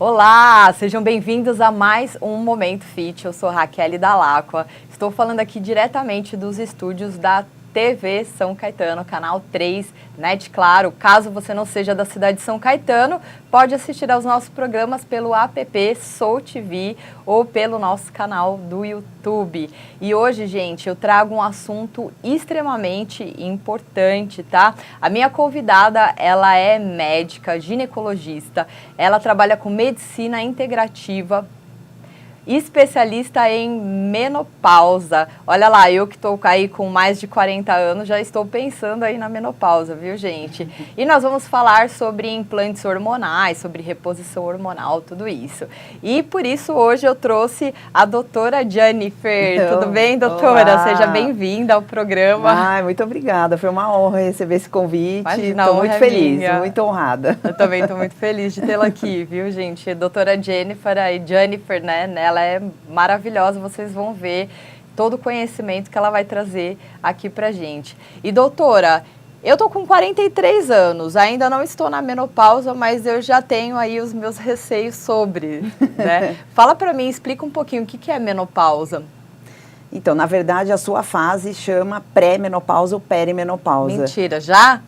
Olá, sejam bem-vindos a mais um Momento Fit. Eu sou Raquel Dalacqua. Estou falando aqui diretamente dos estúdios da TV São Caetano, canal 3, NET Claro. Caso você não seja da cidade de São Caetano, pode assistir aos nossos programas pelo app Sou TV ou pelo nosso canal do YouTube. E hoje, gente, eu trago um assunto extremamente importante, tá? A minha convidada, ela é médica, ginecologista, ela trabalha com medicina integrativa, especialista em menopausa. Olha lá, eu que estou aí com mais de 40 anos, já estou pensando aí na menopausa, viu, gente? E nós vamos falar sobre implantes hormonais, sobre reposição hormonal, tudo isso. E por isso hoje eu trouxe a doutora Jennifer. Tudo bem, doutora? Olá. Seja bem-vinda ao programa. Ai, muito obrigada, foi uma honra receber esse convite. Estou muito feliz, muito honrada. Eu também estou muito feliz de tê-la aqui, viu, gente? Doutora Jennifer, aí Jennifer, né? Ela é maravilhosa, vocês vão ver todo o conhecimento que ela vai trazer aqui pra gente. E doutora, eu tô com 43 anos, ainda não estou na menopausa, mas eu já tenho aí os meus receios sobre, né? Fala pra mim, explica um pouquinho o que é menopausa. Então, na verdade, a sua fase chama pré-menopausa ou perimenopausa. Mentira, já?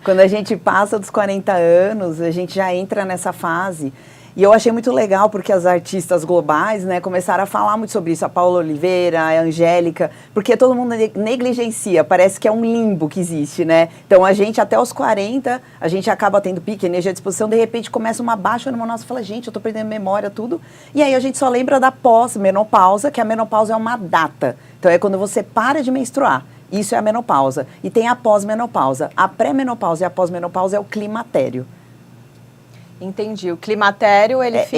Quando a gente passa dos 40 anos, a gente já entra nessa fase. E eu achei muito legal porque as artistas globais, né, começaram a falar muito sobre isso. A Paula Oliveira, a Angélica, porque todo mundo negligencia, parece que é um limbo que existe, né? Então a gente até os 40, a gente acaba tendo pique, energia à disposição, de repente começa uma baixa hormonal, você fala, gente, eu tô perdendo memória, tudo. E aí a gente só lembra da pós-menopausa, que a menopausa é uma data. Então é quando você para de menstruar. Isso é a menopausa. E tem a pós-menopausa. A pré-menopausa e a pós-menopausa é o climatério. Entendi. O climatério, ele fica...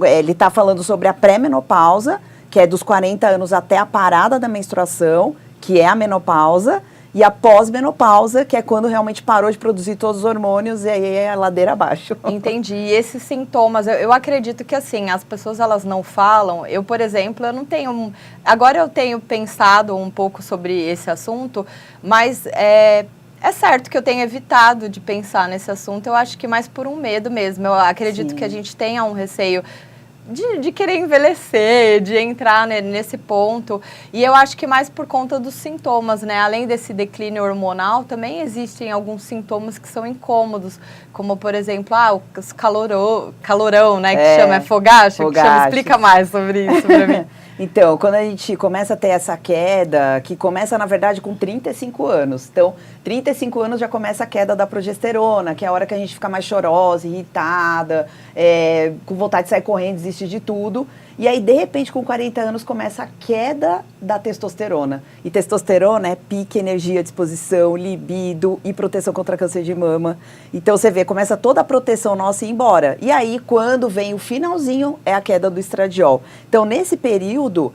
Ele está falando sobre a pré-menopausa, que é dos 40 anos até a parada da menstruação, que é a menopausa, e a pós-menopausa, que é quando realmente parou de produzir todos os hormônios e aí é a ladeira abaixo. Entendi. E esses sintomas, eu acredito que assim, as pessoas elas não falam. Eu, por exemplo, eu não tenho... Agora eu tenho pensado um pouco sobre esse assunto, mas... É certo que eu tenho evitado de pensar nesse assunto, eu acho que mais por um medo mesmo. Eu acredito Sim. que a gente tenha um receio de querer envelhecer, de entrar nesse ponto. E eu acho que mais por conta dos sintomas, né? Além desse declínio hormonal, também existem alguns sintomas que são incômodos, como, por exemplo, os calorão, né? Que chama fogacho. Explica mais sobre isso para mim. Então, quando a gente começa a ter essa queda, que começa, na verdade, com 35 anos. Então, 35 anos já começa a queda da progesterona, que é a hora que a gente fica mais chorosa, irritada, com vontade de sair correndo, desistir de tudo. E aí, de repente, com 40 anos, começa a queda da testosterona. E testosterona é pique, energia, disposição, libido e proteção contra câncer de mama. Então, você vê, começa toda a proteção nossa ir embora. E aí, quando vem o finalzinho, é a queda do estradiol. Então, nesse período,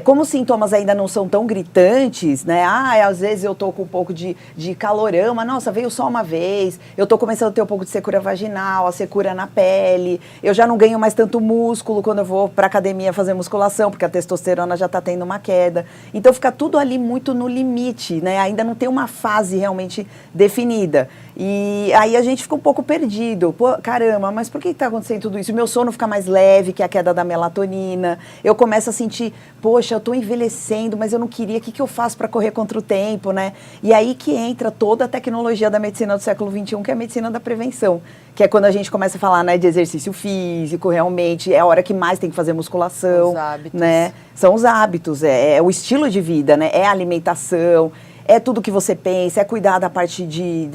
como os sintomas ainda não são tão gritantes, né? Às vezes eu tô com um pouco de calorão, mas nossa, veio só uma vez. Eu tô começando a ter um pouco de secura vaginal, a secura na pele. Eu já não ganho mais tanto músculo quando eu vou para academia fazer musculação, porque a testosterona já tá tendo uma queda. Então fica tudo ali muito no limite, né? Ainda não tem uma fase realmente definida. E aí a gente fica um pouco perdido. Pô, caramba, mas por que tá acontecendo tudo isso? O meu sono fica mais leve, que é a queda da melatonina. Eu começo a sentir, poxa, eu tô envelhecendo, mas eu não queria, o que eu faço para correr contra o tempo, né? E aí que entra toda a tecnologia da medicina do século XXI, que é a medicina da prevenção. Que é quando a gente começa a falar, né, de exercício físico, realmente, é a hora que mais tem que fazer musculação. Os hábitos. Né? São os hábitos, é o estilo de vida, né? É a alimentação, é tudo que você pensa, é cuidar da parte de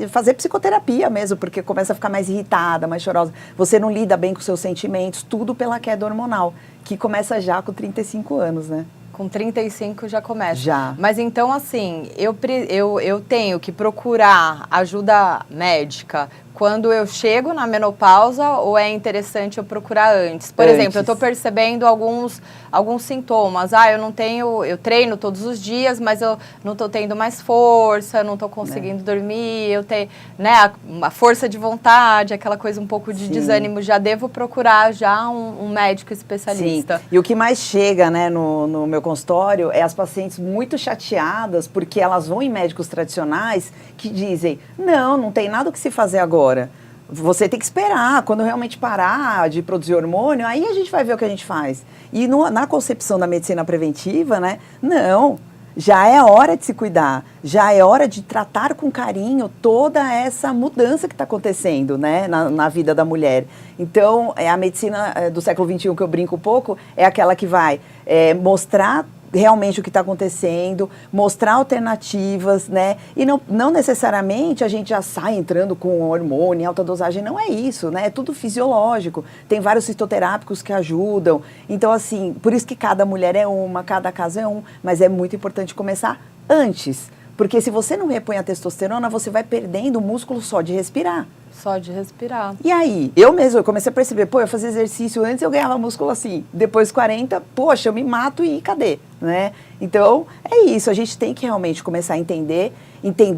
fazer psicoterapia mesmo, porque começa a ficar mais irritada, mais chorosa. Você não lida bem com seus sentimentos, tudo pela queda hormonal, que começa já com 35 anos, né? Com 35 já começa. Já. Mas então, assim, eu tenho que procurar ajuda médica quando eu chego na menopausa ou é interessante eu procurar antes? Por exemplo, eu estou percebendo alguns sintomas. Eu treino todos os dias, mas eu não estou tendo mais força, não estou conseguindo dormir, eu tenho, né, a força de vontade, aquela coisa um pouco de desânimo. Já devo procurar já um médico especialista. Sim. E o que mais chega, né, no meu consultório é as pacientes muito chateadas porque elas vão em médicos tradicionais que dizem, não tem nada o que se fazer agora. Você tem que esperar, quando realmente parar de produzir hormônio, aí a gente vai ver o que a gente faz. E na concepção da medicina preventiva, né, não, já é hora de se cuidar, já é hora de tratar com carinho toda essa mudança que está acontecendo, né, na vida da mulher. Então, a medicina do século XXI, que eu brinco um pouco, é aquela que vai mostrar realmente o que está acontecendo, mostrar alternativas, né? E não necessariamente a gente já sai entrando com hormônio, alta dosagem, não é isso, né? É tudo fisiológico. Tem vários fitoterápicos que ajudam. Então, assim, por isso que cada mulher é uma, cada caso é um, mas é muito importante começar antes. Porque se você não repõe a testosterona, você vai perdendo o músculo só de respirar. Só de respirar. E aí, eu comecei a perceber, eu fazia exercício antes, eu ganhava músculo assim. Depois 40, poxa, eu me mato e cadê? Né? Então, é isso, a gente tem que realmente começar a entender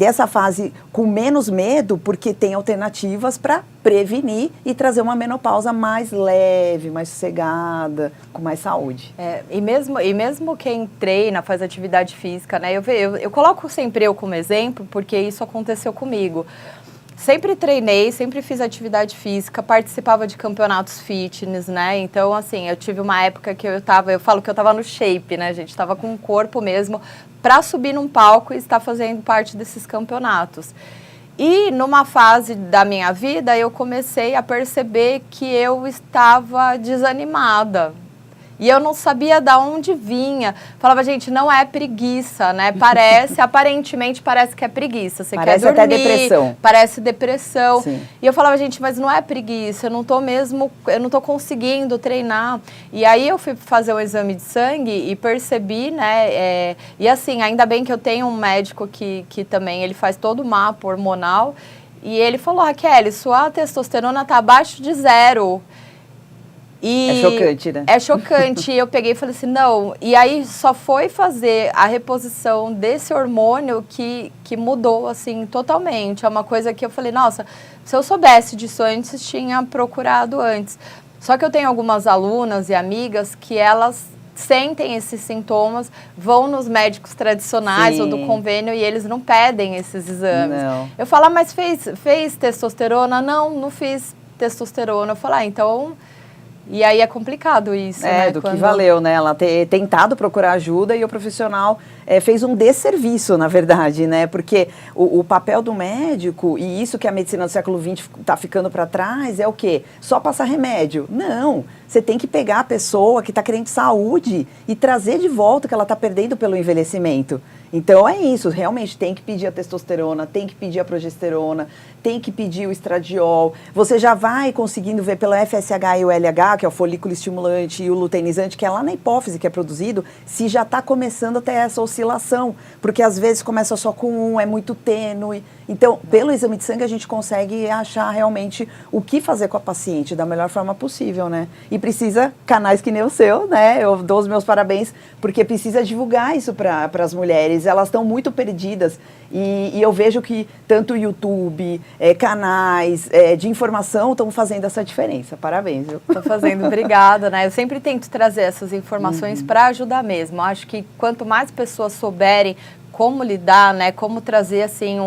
essa fase com menos medo, porque tem alternativas para prevenir e trazer uma menopausa mais leve, mais sossegada, com mais saúde. E mesmo quem treina, faz atividade física, né? Eu coloco sempre eu como exemplo, porque isso aconteceu comigo. Sempre treinei, sempre fiz atividade física, participava de campeonatos fitness, né? Então, assim, eu tive uma época que eu falo que eu tava no shape, né, gente? Tava com o corpo mesmo para subir num palco e estar fazendo parte desses campeonatos. E numa fase da minha vida, eu comecei a perceber que eu estava desanimada. E eu não sabia de onde vinha. Falava, gente, não é preguiça, né? Aparentemente parece que é preguiça. Você parece quer dormir, até depressão. Parece depressão. Sim. E eu falava, gente, mas não é preguiça, eu não tô conseguindo treinar. E aí eu fui fazer um exame de sangue e percebi, né? E assim, ainda bem que eu tenho um médico que também, ele faz todo o mapa hormonal. E ele falou, Raquel, sua testosterona tá abaixo de 0. E é chocante, né? É chocante. E eu peguei e falei assim, não. E aí só foi fazer a reposição desse hormônio que mudou, assim, totalmente. É uma coisa que eu falei, nossa, se eu soubesse disso antes, tinha procurado antes. Só que eu tenho algumas alunas e amigas que elas sentem esses sintomas, vão nos médicos tradicionais Sim. ou do convênio e eles não pedem esses exames. Não. Eu falo, mas fez testosterona? Não fiz testosterona. Eu falo, então... E aí é complicado isso, né? Que valeu, né? Ela ter tentado procurar ajuda e o profissional fez um desserviço, na verdade, né? Porque o papel do médico, e isso que a medicina do século XX está ficando para trás, é o quê? Só passar remédio. Não, você tem que pegar a pessoa que está querendo saúde e trazer de volta o que ela está perdendo pelo envelhecimento. Então é isso, realmente tem que pedir a testosterona, tem que pedir a progesterona, tem que pedir o estradiol. Você já vai conseguindo ver pelo FSH e o LH, que é o folículo estimulante, e o luteinizante, que é lá na hipófise que é produzido, se já está começando a ter essa oscilação. Porque às vezes começa só com um, é muito tênue. Então, pelo exame de sangue, a gente consegue achar realmente o que fazer com a paciente da melhor forma possível, né? E precisa canais que nem o seu, né? Eu dou os meus parabéns, porque precisa divulgar isso para as mulheres. Elas estão muito perdidas. E eu vejo que tanto o YouTube, canais de informação estão fazendo essa diferença. Parabéns, viu? Estou fazendo, obrigada, né? Eu sempre tento trazer essas informações para ajudar mesmo. Acho que quanto mais pessoas souberem como lidar, né, como trazer assim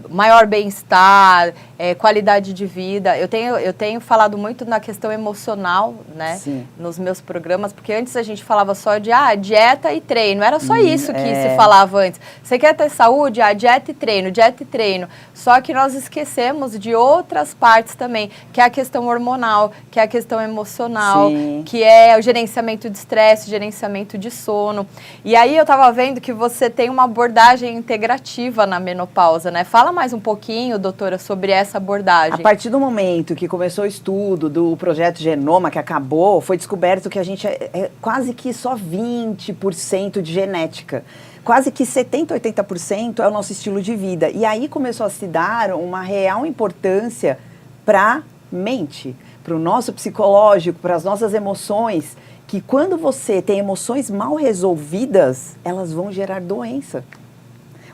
maior bem-estar, qualidade de vida. Eu tenho falado muito na questão emocional, né, Sim. nos meus programas, porque antes a gente falava só de dieta e treino, era só isso que se falava antes. Você quer ter saúde? Dieta e treino. Só que nós esquecemos de outras partes também, que é a questão hormonal, que é a questão emocional, Sim. que é o gerenciamento de estresse, gerenciamento de sono. E aí eu estava vendo que você tem uma abordagem integrativa na menopausa, né? Fala mais um pouquinho, doutora, sobre essa abordagem. A partir do momento que começou o estudo do projeto Genoma, que acabou, foi descoberto que a gente é quase que só 20% de genética. Quase que 70%, 80% é o nosso estilo de vida. E aí começou a se dar uma real importância para a mente, para o nosso psicológico, para as nossas emoções, que quando você tem emoções mal resolvidas, elas vão gerar doença.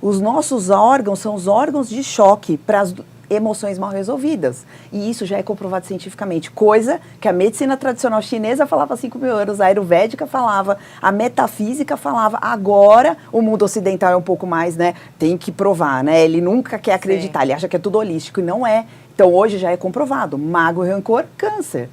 Os nossos órgãos são os órgãos de choque para as emoções mal resolvidas. E isso já é comprovado cientificamente, coisa que a medicina tradicional chinesa falava há 5 mil anos, a ayurvédica falava, a metafísica falava. Agora, o mundo ocidental é um pouco mais, né, tem que provar, né, ele nunca quer acreditar, ele acha que é tudo holístico, e não é. Então hoje já é comprovado, mágoa e rancor, câncer.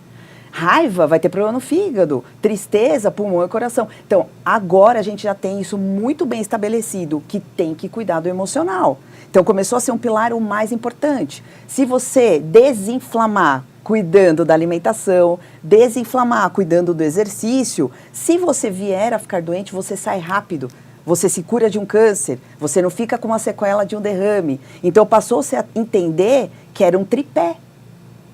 Raiva vai ter problema no fígado, tristeza, pulmão e coração. Então, agora a gente já tem isso muito bem estabelecido, que tem que cuidar do emocional. Então, começou a ser um pilar o mais importante. Se você desinflamar cuidando da alimentação, desinflamar cuidando do exercício, se você vier a ficar doente, você sai rápido. Você se cura de um câncer, você não fica com uma sequela de um derrame. Então, passou-se a entender que era um tripé.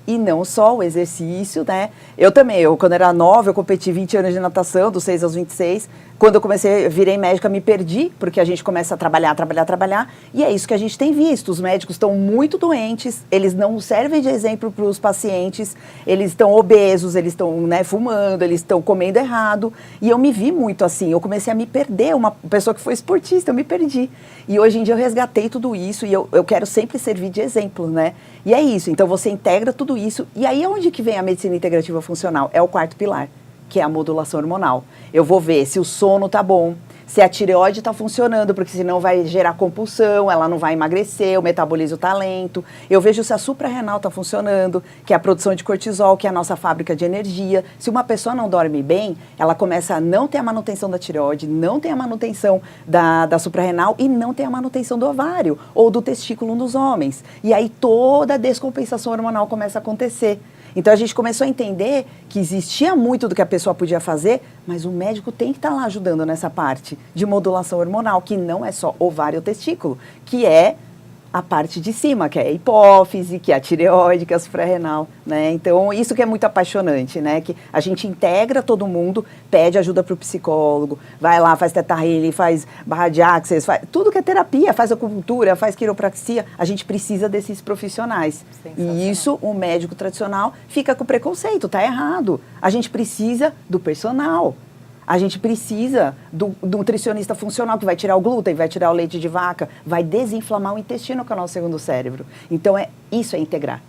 E não só o exercício, né? Eu também, quando era nova, eu competi 20 anos de natação, dos 6 aos 26. Quando eu comecei, virei médica, me perdi, porque a gente começa a trabalhar. E é isso que a gente tem visto. Os médicos estão muito doentes, eles não servem de exemplo para os pacientes, eles estão obesos, eles estão, né, fumando, eles estão comendo errado. E eu me vi muito assim, eu comecei a me perder, uma pessoa que foi esportista, eu me perdi. E hoje em dia eu resgatei tudo isso e eu quero sempre servir de exemplo, né? E é isso, então você integra tudo isso. E aí onde que vem a medicina integrativa funcional? É o quarto pilar, que é a modulação hormonal. Eu vou ver se o sono tá bom, se a tireoide está funcionando, porque senão vai gerar compulsão, ela não vai emagrecer, o metabolismo está lento. Eu vejo se a suprarrenal está funcionando, que é a produção de cortisol, que é a nossa fábrica de energia. Se uma pessoa não dorme bem, ela começa a não ter a manutenção da tireoide, não tem a manutenção da suprarrenal e não tem a manutenção do ovário ou do testículo nos homens. E aí toda a descompensação hormonal começa a acontecer. Então a gente começou a entender que existia muito do que a pessoa podia fazer, mas o médico tem que estar lá ajudando nessa parte de modulação hormonal, que não é só ovário ou testículo, que é a parte de cima, que é a hipófise, que é a tireoide, que é a suprarrenal, né? Então, isso que é muito apaixonante, né? Que a gente integra todo mundo, pede ajuda para o psicólogo, vai lá, faz teta healing, faz barra de axis, faz tudo que é terapia, faz acupuntura, faz quiropraxia, a gente precisa desses profissionais. E isso, o médico tradicional fica com preconceito, tá errado. A gente precisa do personal. A gente precisa do nutricionista funcional, que vai tirar o glúten, vai tirar o leite de vaca, vai desinflamar o intestino, que é o nosso segundo cérebro. Então, isso é integrar.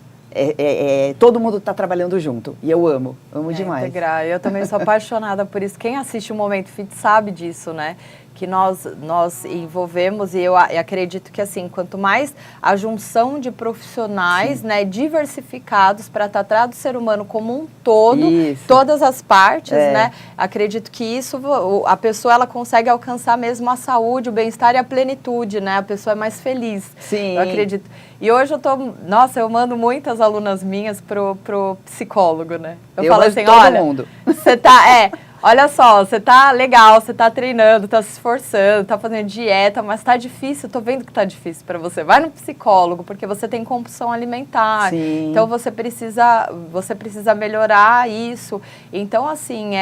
Todo mundo está trabalhando junto. E eu amo demais. Integrar. Eu também sou apaixonada por isso. Quem assiste o Momento Fit sabe disso, né? Que nós envolvemos, e eu acredito que, assim, quanto mais a junção de profissionais, né, diversificados para tratar do ser humano como um todo, todas as partes, né, acredito que isso, a pessoa, ela consegue alcançar mesmo a saúde, o bem-estar e a plenitude, né, a pessoa é mais feliz. Sim. Eu acredito. E hoje eu mando muitas alunas minhas pro psicólogo, né. Eu falo assim, olha, você tá, olha só, você tá legal, você tá treinando, tá se esforçando, tá fazendo dieta, mas tá difícil, eu tô vendo que tá difícil para você. Vai no psicólogo, porque você tem compulsão alimentar. Sim. Então você precisa melhorar isso. Então, assim,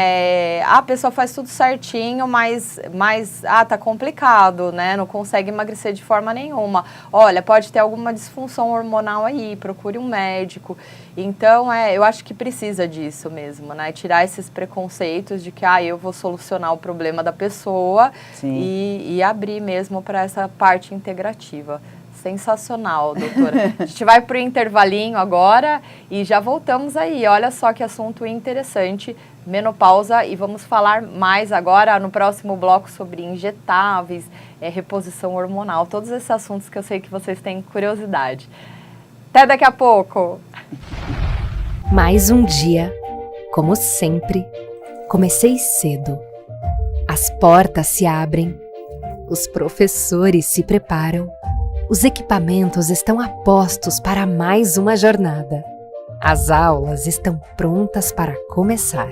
a pessoa faz tudo certinho, mas tá complicado, né? Não consegue emagrecer de forma nenhuma. Olha, pode ter alguma disfunção hormonal aí, procure um médico. Então, eu acho que precisa disso mesmo, né? Tirar esses preconceitos de que eu vou solucionar o problema da pessoa e abrir mesmo para essa parte integrativa. Sensacional, doutora. A gente vai para o intervalinho agora e já voltamos aí. Olha só que assunto interessante, menopausa, e vamos falar mais agora no próximo bloco sobre injetáveis, reposição hormonal, todos esses assuntos que eu sei que vocês têm curiosidade. Até daqui a pouco! Mais um dia, como sempre, comecei cedo. As portas se abrem, os professores se preparam, os equipamentos estão a postos para mais uma jornada. As aulas estão prontas para começar,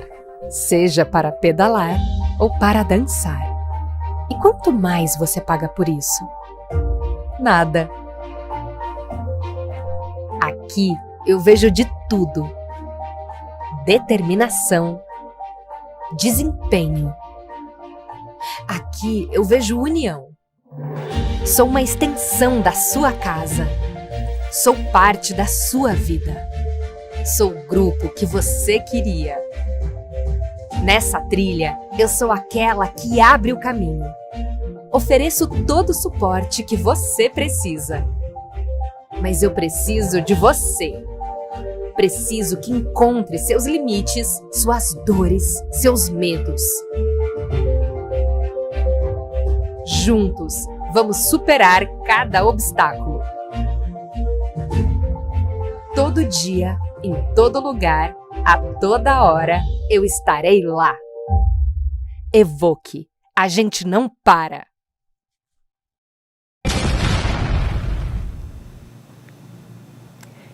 seja para pedalar ou para dançar. E quanto mais você paga por isso? Nada. Aqui eu vejo de tudo: determinação, desempenho. Aqui eu vejo união. Sou uma extensão da sua casa. Sou parte da sua vida. Sou o grupo que você queria. Nessa trilha, eu sou aquela que abre o caminho. Ofereço todo o suporte que você precisa. Mas eu preciso de você. Preciso que encontre seus limites, suas dores, seus medos. Juntos, vamos superar cada obstáculo. Todo dia, em todo lugar, a toda hora, eu estarei lá. Evoque. A gente não para.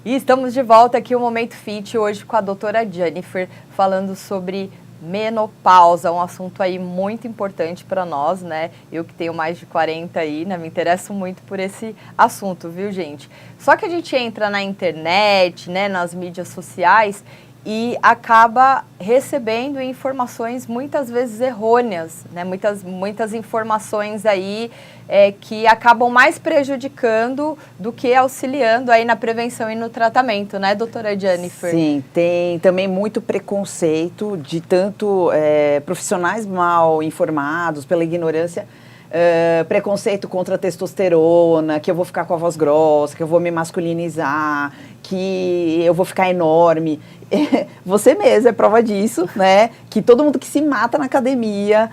E estamos de volta aqui o Momento Fit, hoje com a doutora Jennifer, falando sobre menopausa, um assunto aí muito importante para nós, né? Eu que tenho mais de 40 aí, né? Me interesso muito por esse assunto, viu, gente? Só que a gente entra na internet, né, nas mídias sociais e acaba recebendo informações muitas vezes errôneas, né? Muitas informações aí que acabam mais prejudicando do que auxiliando aí na prevenção e no tratamento, né, doutora Jennifer? Sim, tem também muito preconceito de tanto profissionais mal informados pela ignorância, preconceito contra a testosterona, que eu vou ficar com a voz grossa, que eu vou me masculinizar, que eu vou ficar enorme. Você mesmo é prova disso, né? Que todo mundo que se mata na academia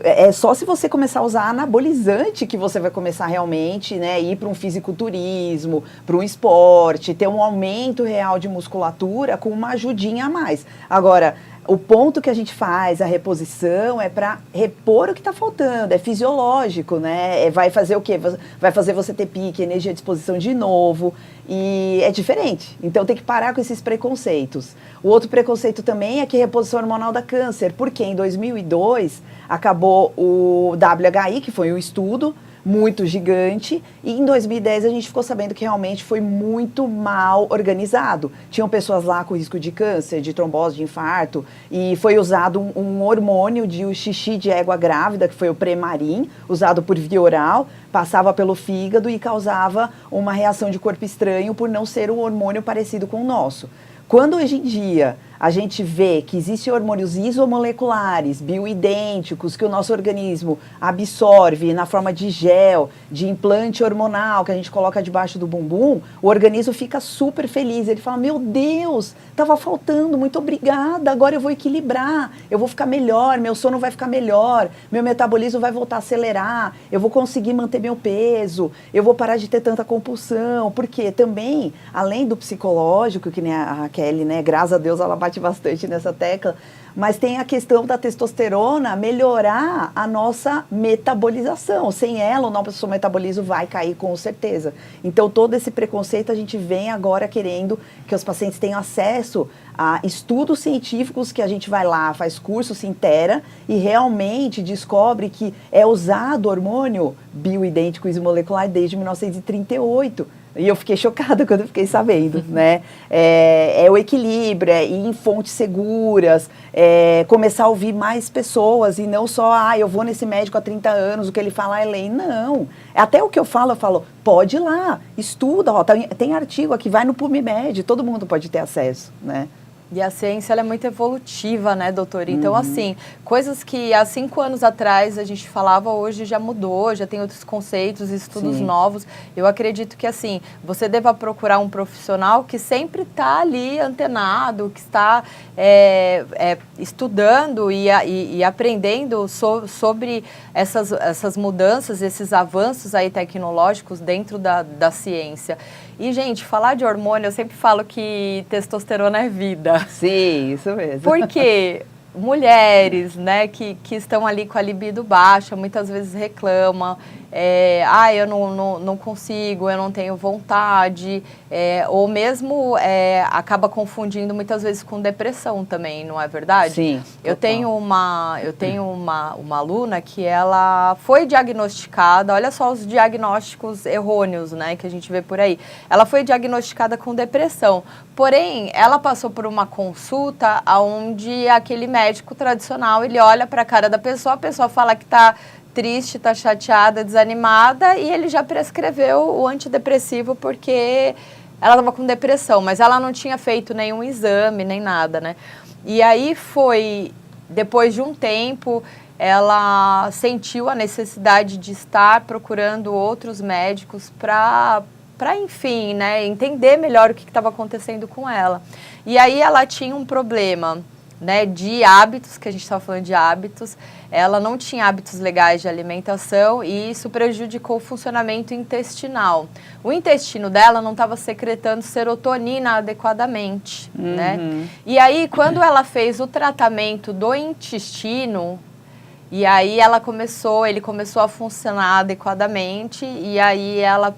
é só se você começar a usar anabolizante que você vai começar realmente, né, ir para um fisiculturismo, para um esporte, ter um aumento real de musculatura com uma ajudinha a mais. Agora, o ponto que a gente faz, a reposição, é para repor o que está faltando, é fisiológico, né? Vai fazer o quê? Vai fazer você ter pique, energia à disposição de novo, e é diferente. Então tem que parar com esses preconceitos. O outro preconceito também é que reposição hormonal dá câncer, porque em 2002 acabou o WHI, que foi um estudo muito gigante, e em 2010 a gente ficou sabendo que realmente foi muito mal organizado. Tinham pessoas lá com risco de câncer, de trombose, de infarto, e foi usado um hormônio de xixi de égua grávida, que foi o Premarin, usado por via oral, passava pelo fígado e causava uma reação de corpo estranho por não ser um hormônio parecido com o nosso. Quando hoje em dia a gente vê que existem hormônios isomoleculares, bioidênticos, que o nosso organismo absorve na forma de gel, de implante hormonal, que a gente coloca debaixo do bumbum, o organismo fica super feliz. Ele fala, meu Deus, estava faltando, muito obrigada, agora eu vou equilibrar, eu vou ficar melhor, meu sono vai ficar melhor, meu metabolismo vai voltar a acelerar, eu vou conseguir manter meu peso, eu vou parar de ter tanta compulsão, porque também, além do psicológico, que nem a Kelly, né, graças a Deus ela bate bastante nessa tecla, mas tem a questão da testosterona melhorar a nossa metabolização. Sem ela, o nosso metabolismo vai cair com certeza. Então, todo esse preconceito a gente vem agora querendo que os pacientes tenham acesso a estudos científicos, que a gente vai lá, faz curso, se inteira e realmente descobre que é usado hormônio bioidêntico isomolecular desde 1938. E eu fiquei chocada quando eu fiquei sabendo, né? É o equilíbrio, é ir em fontes seguras, começar a ouvir mais pessoas e não só, eu vou nesse médico há 30 anos, o que ele fala é lei. Não. Até o que eu falo, pode ir lá, estuda, tem artigo aqui, vai no PubMed, todo mundo pode ter acesso, né? E a ciência ela é muito evolutiva, né, doutora? Então, assim, coisas que há 5 anos atrás a gente falava, hoje já mudou, já tem outros conceitos, estudos novos. Eu acredito que, assim, você deva procurar um profissional que sempre está ali antenado, que está estudando e aprendendo sobre essas mudanças, esses avanços aí tecnológicos dentro da ciência. E, gente, falar de hormônio, eu sempre falo que testosterona é vida. Sim, isso mesmo. Porque mulheres, né, que estão ali com a libido baixa, muitas vezes reclamam, eu não consigo, eu não tenho vontade, ou mesmo acaba confundindo muitas vezes com depressão também, não é verdade? Sim. Eu tenho uma aluna que ela foi diagnosticada, olha só os diagnósticos errôneos, né, que a gente vê por aí. Ela foi diagnosticada com depressão, porém, ela passou por uma consulta onde aquele médico tradicional, ele olha para a cara da pessoa, a pessoa fala que está triste, está chateada, desanimada, e ele já prescreveu o antidepressivo porque ela estava com depressão, mas ela não tinha feito nenhum exame, nem nada, né? E aí depois de um tempo, ela sentiu a necessidade de estar procurando outros médicos para enfim, né, entender melhor o que estava acontecendo com ela. E aí ela tinha um problema né, de hábitos, que a gente estava falando de hábitos, ela não tinha hábitos legais de alimentação e isso prejudicou o funcionamento intestinal. O intestino dela não estava secretando serotonina adequadamente, né? E aí, quando ela fez o tratamento do intestino, e aí ele começou a funcionar adequadamente e aí ela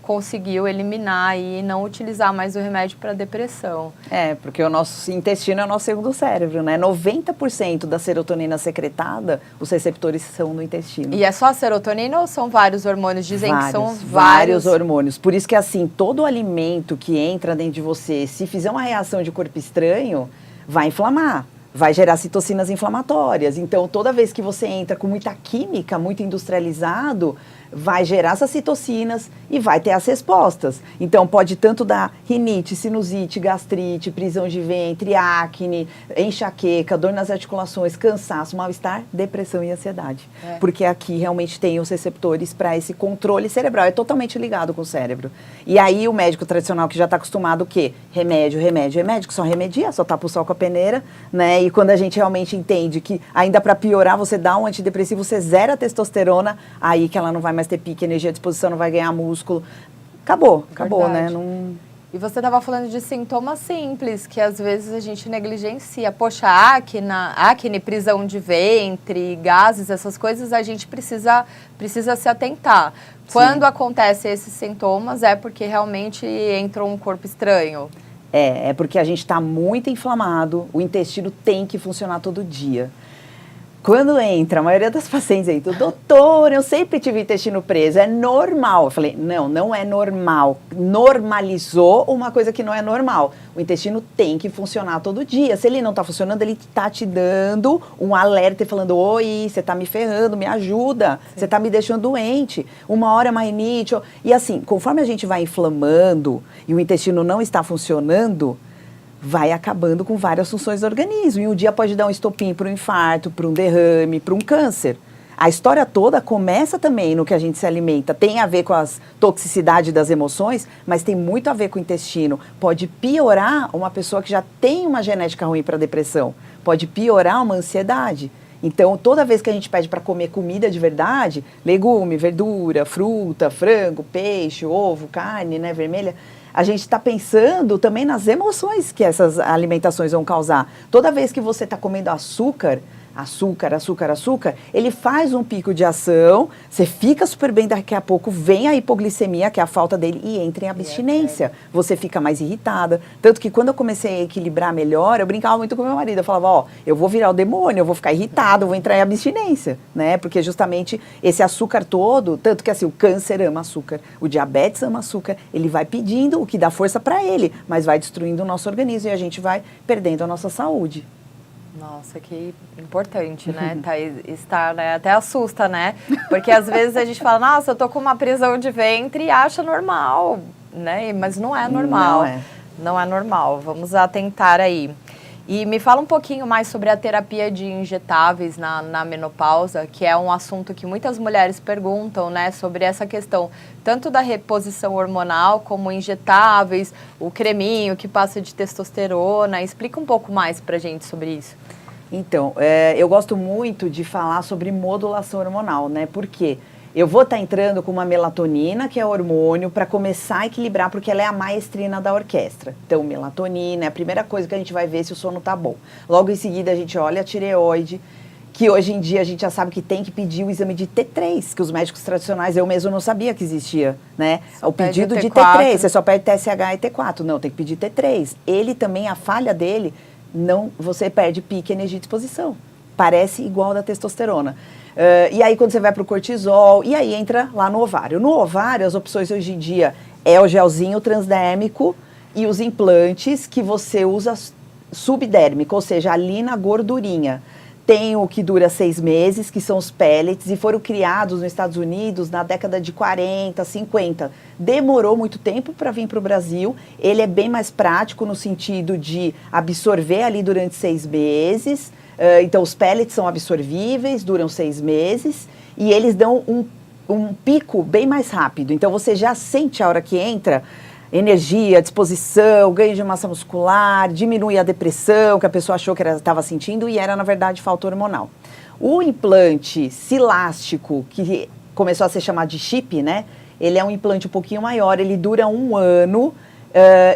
conseguiu eliminar e não utilizar mais o remédio para depressão. Porque o nosso intestino é o nosso segundo cérebro, né? 90% da serotonina secretada, os receptores são no intestino. E é só a serotonina ou são vários hormônios? Dizem que são vários hormônios. Por isso que, assim, todo alimento que entra dentro de você, se fizer uma reação de corpo estranho, vai inflamar. Vai gerar citocinas inflamatórias. Então, toda vez que você entra com muita química, muito industrializado, vai gerar essas citocinas e vai ter as respostas. Então, pode tanto dar rinite, sinusite, gastrite, prisão de ventre, acne, enxaqueca, dor nas articulações, cansaço, mal-estar, depressão e ansiedade. Porque aqui realmente tem os receptores para esse controle cerebral. É totalmente ligado com o cérebro. E aí, o médico tradicional que já está acostumado o quê? Remédio, que só remedia, só tapa o sol com a peneira, né? E quando a gente realmente entende que ainda para piorar, você dá um antidepressivo, você zera a testosterona, aí que ela não vai mais ter pique, energia, disposição, não vai ganhar músculo. Acabou, né? Não... E você estava falando de sintomas simples, que às vezes a gente negligencia. Poxa, acne, prisão de ventre, gases, essas coisas, a gente precisa se atentar. Sim. Quando acontecem esses sintomas, é porque realmente entrou um corpo estranho. É porque a gente está muito inflamado, o intestino tem que funcionar todo dia. Quando entra, a maioria das pacientes entra, doutor, eu sempre tive intestino preso, é normal. Eu falei, não é normal. Normalizou uma coisa que não é normal. O intestino tem que funcionar todo dia. Se ele não está funcionando, ele está te dando um alerta e falando, oi, você está me ferrando, me ajuda, você está me deixando doente. Uma hora mais rinite. E assim, conforme a gente vai inflamando e o intestino não está funcionando, vai acabando com várias funções do organismo. E um dia pode dar um estopim para um infarto, para um derrame, para um câncer. A história toda começa também no que a gente se alimenta. Tem a ver com as toxicidades das emoções, mas tem muito a ver com o intestino. Pode piorar uma pessoa que já tem uma genética ruim para depressão. Pode piorar uma ansiedade. Então, toda vez que a gente pede para comer comida de verdade, legume, verdura, fruta, frango, peixe, ovo, carne, né, vermelha, a gente está pensando também nas emoções que essas alimentações vão causar. Toda vez que você está comendo açúcar, ele faz um pico de ação, você fica super bem, daqui a pouco vem a hipoglicemia, que é a falta dele, e entra em abstinência. Você fica mais irritada. Tanto que quando eu comecei a equilibrar melhor, eu brincava muito com meu marido. Eu falava, eu vou virar o demônio, eu vou ficar irritado, eu vou entrar em abstinência, né? Porque justamente esse açúcar todo, tanto que assim, o câncer ama açúcar, o diabetes ama açúcar, ele vai pedindo o que dá força para ele, mas vai destruindo o nosso organismo e a gente vai perdendo a nossa saúde. Nossa, que importante, né? Estar, né? Até assusta, né? Porque às vezes a gente fala, nossa, eu tô com uma prisão de ventre e acha normal, né? Mas não é normal. Não é normal. Vamos atentar aí. E me fala um pouquinho mais sobre a terapia de injetáveis na menopausa, que é um assunto que muitas mulheres perguntam, né? Sobre essa questão, tanto da reposição hormonal, como injetáveis, o creminho que passa de testosterona. Explica um pouco mais pra gente sobre isso. Então, eu gosto muito de falar sobre modulação hormonal, né? Por quê? Eu vou estar entrando com uma melatonina, que é hormônio, para começar a equilibrar, porque ela é a maestrina da orquestra. Então, melatonina é a primeira coisa que a gente vai ver se o sono tá bom. Logo em seguida, a gente olha a tireoide, que hoje em dia a gente já sabe que tem que pedir o exame de T3, que os médicos tradicionais, eu mesmo não sabia que existia, né? O pedido de T3, você só pede TSH e T4. Não, tem que pedir T3. Ele também, a falha dele, você perde pique, energia e disposição. Parece igual da testosterona. E aí, quando você vai para o cortisol, e aí entra lá no ovário. No ovário, as opções hoje em dia é o gelzinho transdérmico e os implantes que você usa subdérmico, ou seja, ali na gordurinha. Tem o que dura 6 meses, que são os pellets, e foram criados nos Estados Unidos na década de 40, 50. Demorou muito tempo para vir para o Brasil. Ele é bem mais prático no sentido de absorver ali durante 6 meses. Então, os pellets são absorvíveis, duram 6 meses, e eles dão um pico bem mais rápido. Então, você já sente a hora que entra energia, disposição, ganho de massa muscular, diminui a depressão que a pessoa achou que estava sentindo e era, na verdade, falta hormonal. O implante cilástico, que começou a ser chamado de chip, né? Ele é um implante um pouquinho maior, ele dura 1 ano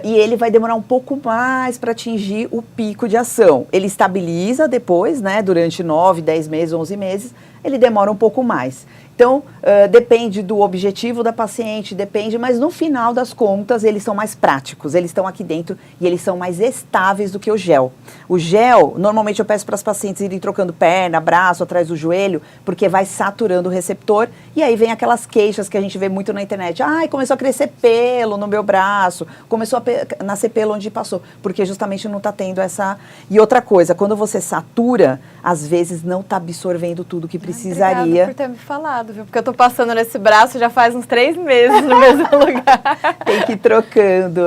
e ele vai demorar um pouco mais para atingir o pico de ação. Ele estabiliza depois, né? Durante 9, 10 meses, 11 meses, ele demora um pouco mais. Então, depende do objetivo da paciente, depende, mas no final das contas, eles são mais práticos, eles estão aqui dentro e eles são mais estáveis do que o gel. O gel, normalmente eu peço para as pacientes irem trocando perna, braço, atrás do joelho, porque vai saturando o receptor e aí vem aquelas queixas que a gente vê muito na internet. Ai, começou a crescer pelo no meu braço, começou a nascer pelo onde passou, porque justamente não está tendo essa... E outra coisa, quando você satura, às vezes não está absorvendo tudo que precisaria. Obrigada por ter me falado, viu? Porque eu tô passando nesse braço já faz uns 3 meses no mesmo lugar. Tem que ir trocando,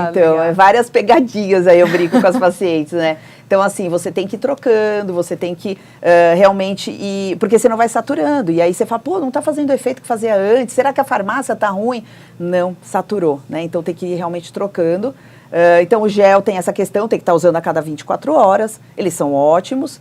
então, várias pegadinhas aí eu brinco com as pacientes, né? Então, assim, você tem que ir trocando, você tem que realmente ir... Porque você não vai saturando. E aí você fala, pô, não tá fazendo o efeito que fazia antes. Será que a farmácia tá ruim? Não, saturou, né? Então, tem que ir realmente trocando. Então, o gel tem essa questão, tem que estar usando a cada 24 horas. Eles são ótimos.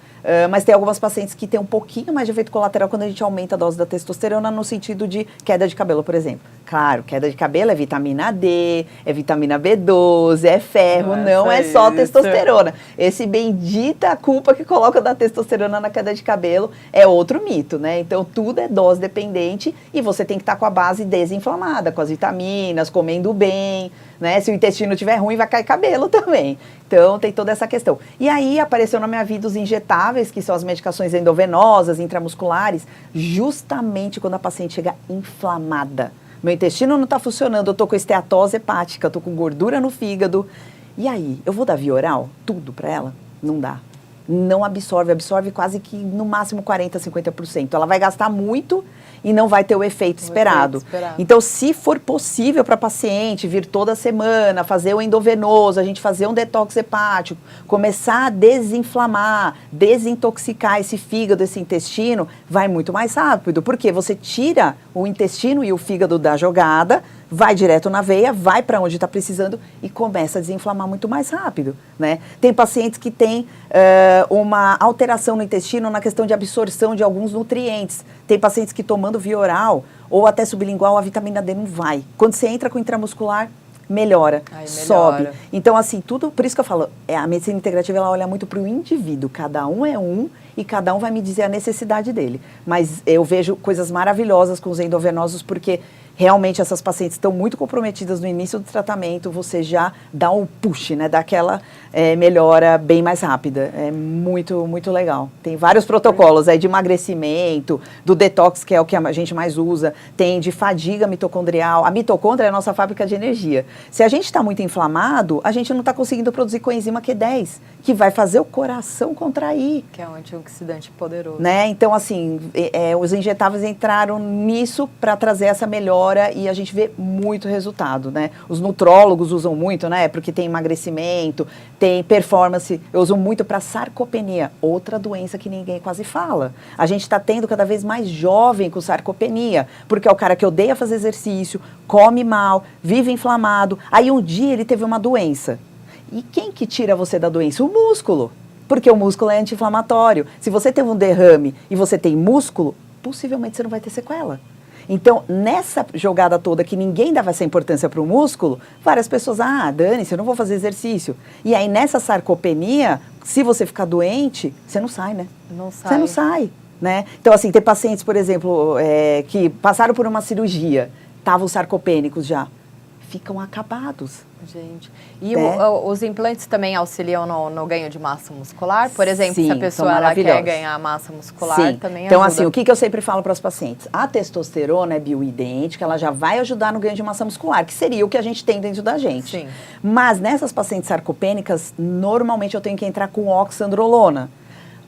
Mas tem algumas pacientes que têm um pouquinho mais de efeito colateral quando a gente aumenta a dose da testosterona no sentido de queda de cabelo, por exemplo. Claro, queda de cabelo é vitamina D, é vitamina B12, é ferro, não é só testosterona. Esse bendita culpa que coloca da testosterona na queda de cabelo é outro mito, né? Então, tudo é dose dependente e você tem que estar com a base desinflamada, com as vitaminas, comendo bem, né? Se o intestino estiver ruim, vai cair cabelo também. Então, tem toda essa questão. E aí, apareceu na minha vida os injetáveis, que são as medicações endovenosas, intramusculares, justamente quando a paciente chega inflamada. Meu intestino não está funcionando, eu estou com esteatose hepática, eu estou com gordura no fígado. E aí, eu vou dar via oral? Tudo para ela? Não dá. Não absorve quase que no máximo 40%, 50%. Ela vai gastar muito e não vai ter o efeito esperado. Então, se for possível para a paciente vir toda semana, fazer o endovenoso, a gente fazer um detox hepático, começar a desinflamar, desintoxicar esse fígado, esse intestino, vai muito mais rápido. Porque você tira o intestino e o fígado da jogada, vai direto na veia, vai para onde está precisando e começa a desinflamar muito mais rápido, né? Tem pacientes que têm uma alteração no intestino na questão de absorção de alguns nutrientes. Tem pacientes que tomando via oral ou até sublingual, a vitamina D não vai. Quando você entra com intramuscular, melhora, sobe. Então, assim, tudo, por isso que eu falo, a medicina integrativa, ela olha muito para o indivíduo, cada um é um e cada um vai me dizer a necessidade dele. Mas eu vejo coisas maravilhosas com os endovenosos, porque realmente essas pacientes estão muito comprometidas no início do tratamento, você já dá um push, né, dá aquela melhora bem mais rápida. É muito, muito legal. Tem vários protocolos aí de emagrecimento, do detox, que é o que a gente mais usa, tem de fadiga mitocondrial. A mitocôndria é a nossa fábrica de energia. Se a gente está muito inflamado, a gente não está conseguindo produzir coenzima Q10, que vai fazer o coração contrair. Que é um antioxidante poderoso. Né? Então, assim, os injetáveis entraram nisso para trazer essa melhora e a gente vê muito resultado, né? Os nutrólogos usam muito, né? Porque tem emagrecimento, tem performance. Eu uso muito para sarcopenia, outra doença que ninguém quase fala. A gente está tendo cada vez mais jovem com sarcopenia, porque é o cara que odeia fazer exercício, come mal, vive inflamado. Aí um dia ele teve uma doença. E quem que tira você da doença? O músculo. Porque o músculo é anti-inflamatório. Se você teve um derrame e você tem músculo, possivelmente você não vai ter sequela. Então, nessa jogada toda que ninguém dava essa importância para o músculo, várias pessoas, dane-se, eu não vou fazer exercício. E aí, nessa sarcopenia, se você ficar doente, você não sai, né? Não sai. Você não sai, né? Então, assim, tem pacientes, por exemplo, que passaram por uma cirurgia, estavam sarcopênicos já, ficam acabados. Gente, e os implantes também auxiliam no ganho de massa muscular? Por exemplo, Sim, se a pessoa ela quer ganhar massa muscular, Sim. também então, ajuda. assim, o que eu sempre falo para os pacientes? A testosterona é bioidêntica, ela já vai ajudar no ganho de massa muscular, que seria o que a gente tem dentro da gente. Sim. Mas nessas pacientes sarcopênicas, normalmente eu tenho que entrar com oxandrolona.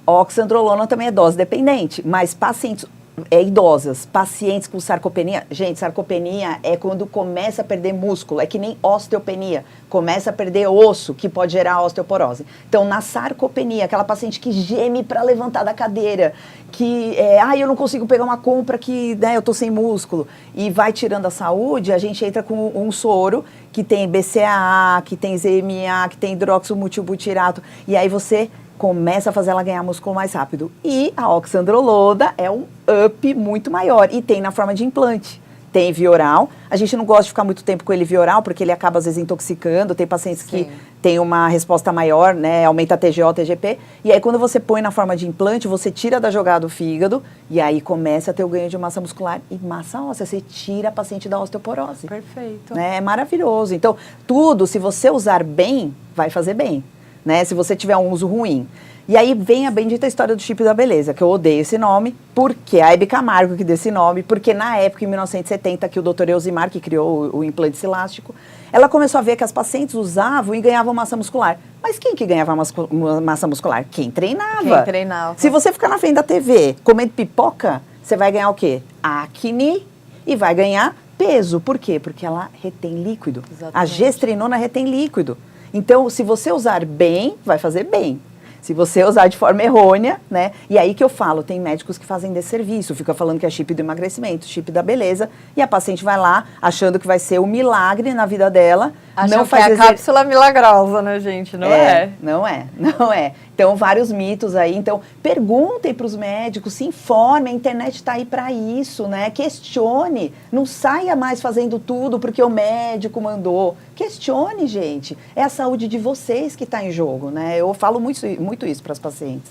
Oxandrolona também é dose dependente, mas pacientes idosas, pacientes com sarcopenia. Gente, sarcopenia é quando começa a perder músculo, é que nem osteopenia, começa a perder osso, que pode gerar osteoporose. Então, na sarcopenia, aquela paciente que geme para levantar da cadeira, que, eu não consigo pegar uma compra que, né, eu tô sem músculo, e vai tirando a saúde, a gente entra com um soro que tem BCAA, que tem ZMA, que tem hidroxilbutirato, e aí você começa a fazer ela ganhar músculo mais rápido. E a oxandrolona é um up muito maior. E tem na forma de implante. Tem via oral. A gente não gosta de ficar muito tempo com ele via oral, porque ele acaba, às vezes, intoxicando. Tem pacientes que têm uma resposta maior, né? Aumenta a TGO, TGP. E aí, quando você põe na forma de implante, você tira da jogada o fígado. E aí, começa a ter o ganho de massa muscular e massa óssea. Você tira a paciente da osteoporose. Perfeito. Né? É maravilhoso. Então, tudo, se você usar bem, vai fazer bem. Né, se você tiver um uso ruim. E aí vem a bendita história do chip da beleza, que eu odeio esse nome, porque a Hebe Camargo que deu esse nome, porque na época, em 1970, que o Dr. Elzimar, que criou o implante elástico, ela começou a ver que as pacientes usavam e ganhavam massa muscular. Mas quem que ganhava massa muscular? Quem treinava. Quem treinava. Se você ficar na frente da TV comendo pipoca, você vai ganhar o quê? Acne e vai ganhar peso. Por quê? Porque ela retém líquido. Exatamente. A gestrinona retém líquido. Então, se você usar bem, vai fazer bem. Se você usar de forma errônea, né? E aí que eu falo, tem médicos que fazem desserviço, fica falando que é chip do emagrecimento, chip da beleza, e a paciente vai lá achando que vai ser um milagre na vida dela. Acham não que é a cápsula milagrosa, né, gente? Não é. Não é. Então, vários mitos aí. Então, perguntem para os médicos, se informem, a internet está aí para isso, né? Questione, não saia mais fazendo tudo porque o médico mandou. Questione, gente. É a saúde de vocês que está em jogo, né? Eu falo muito isso para as pacientes.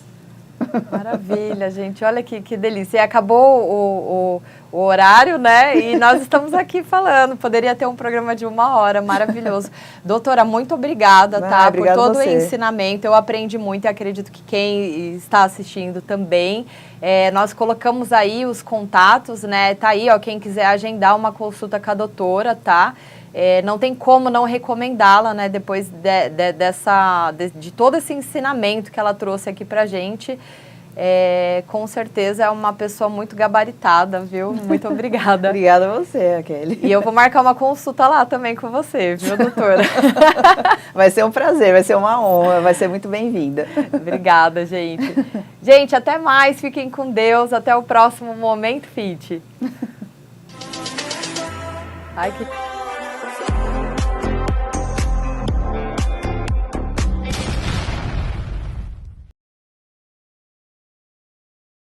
Maravilha, gente. Olha que delícia. E acabou o horário, né? E nós estamos aqui falando. Poderia ter um programa de 1 hora, maravilhoso. Doutora, muito obrigada, tá? Por todo o ensinamento. Eu aprendi muito e acredito que quem está assistindo também. Nós colocamos aí os contatos, né? Tá aí, ó, quem quiser agendar uma consulta com a doutora, tá? Não tem como não recomendá-la, né, depois de todo esse ensinamento que ela trouxe aqui pra gente. Com certeza é uma pessoa muito gabaritada, viu? Muito obrigada. Obrigada a você, Kelly. E eu vou marcar uma consulta lá também com você, viu, doutora? Vai ser um prazer, vai ser uma honra, vai ser muito bem-vinda. Obrigada, gente. Gente, até mais, fiquem com Deus, até o próximo Momento Fit. Ai, que...